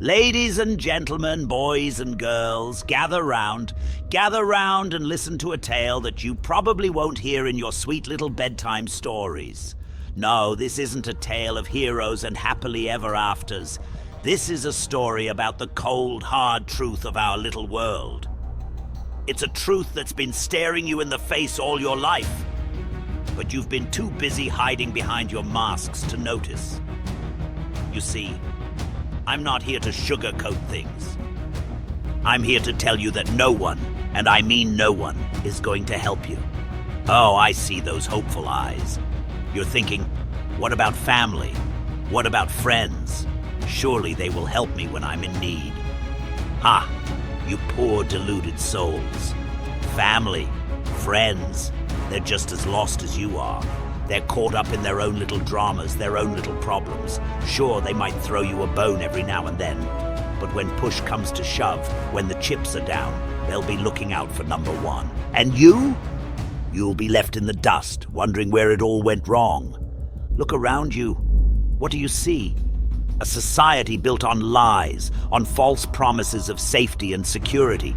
Ladies and gentlemen, boys and girls, gather round and listen to a tale that you probably won't hear in your sweet little bedtime stories. No, this isn't a tale of heroes and happily ever afters. This is a story about the cold, hard truth of our little world. It's a truth that's been staring you in the face all your life, but you've been too busy hiding behind your masks to notice. You see, I'm not here to sugarcoat things. I'm here to tell you that no one, and I mean no one, is going to help you. Oh, I see those hopeful eyes. You're thinking, what about family? What about friends? Surely they will help me when I'm in need. Ha! You poor deluded souls. Family, friends, they're just as lost as you are. They're caught up in their own little dramas, their own little problems. Sure, they might throw you a bone every now and then, but when push comes to shove, when the chips are down, they'll be looking out for number one. And you? You'll be left in the dust, wondering where it all went wrong. Look around you. What do you see? A society built on lies, on false promises of safety and security.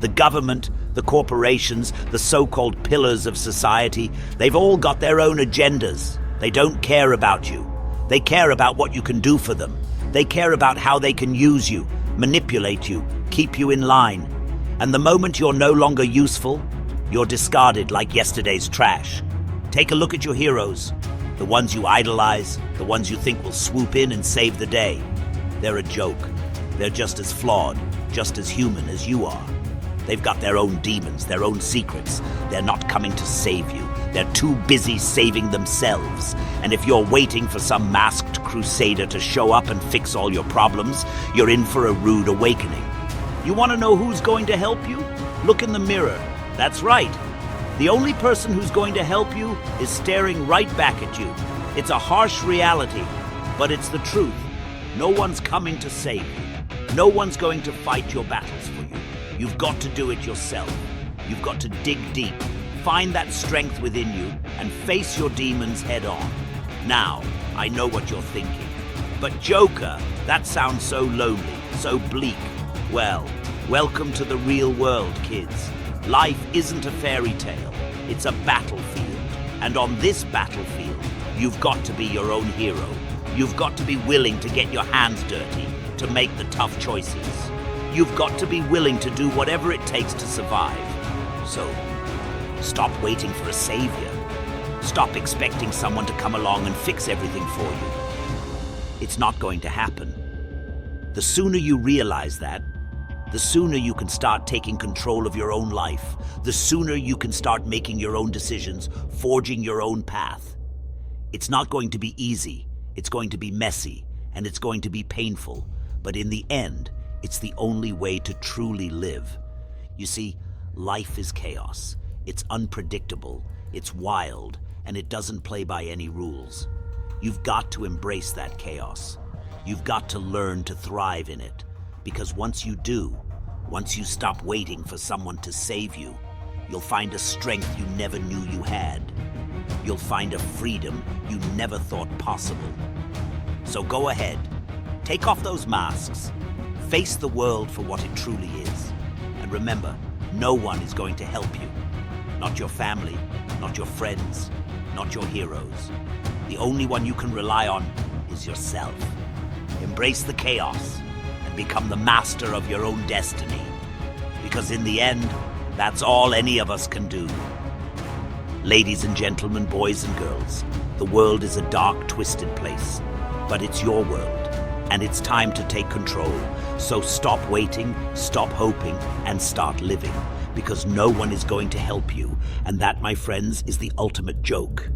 The government, the corporations, the so-called pillars of society, they've all got their own agendas. They don't care about you. They care about what you can do for them. They care about how they can use you, manipulate you, keep you in line. And the moment you're no longer useful, you're discarded like yesterday's trash. Take a look at your heroes, the ones you idolize, the ones you think will swoop in and save the day. They're a joke. They're just as flawed, just as human as you are. They've got their own demons, their own secrets. They're not coming to save you. They're too busy saving themselves. And if you're waiting for some masked crusader to show up and fix all your problems, you're in for a rude awakening. You want to know who's going to help you? Look in the mirror. That's right. The only person who's going to help you is staring right back at you. It's a harsh reality, but it's the truth. No one's coming to save you. No one's going to fight your battles for you. You've got to do it yourself. You've got to dig deep, find that strength within you, and face your demons head on. Now, I know what you're thinking. But Joker, that sounds so lonely, so bleak. Well, welcome to the real world, kids. Life isn't a fairy tale. It's a battlefield. And on this battlefield, you've got to be your own hero. You've got to be willing to get your hands dirty, to make the tough choices. You've got to be willing to do whatever it takes to survive. So, stop waiting for a savior. Stop expecting someone to come along and fix everything for you. It's not going to happen. The sooner you realize that, the sooner you can start taking control of your own life. The sooner you can start making your own decisions, forging your own path. It's not going to be easy. It's going to be messy, and it's going to be painful. But in the end, it's the only way to truly live. You see, life is chaos. It's unpredictable, it's wild, and it doesn't play by any rules. You've got to embrace that chaos. You've got to learn to thrive in it. Because once you do, once you stop waiting for someone to save you, you'll find a strength you never knew you had. You'll find a freedom you never thought possible. So go ahead, take off those masks. Face the world for what it truly is. And remember, no one is going to help you. Not your family, not your friends, not your heroes. The only one you can rely on is yourself. Embrace the chaos and become the master of your own destiny. Because in the end, that's all any of us can do. Ladies and gentlemen, boys and girls, the world is a dark, twisted place. But it's your world. And it's time to take control. So stop waiting, stop hoping, and start living. Because no one is going to help you. And that, my friends, is the ultimate joke.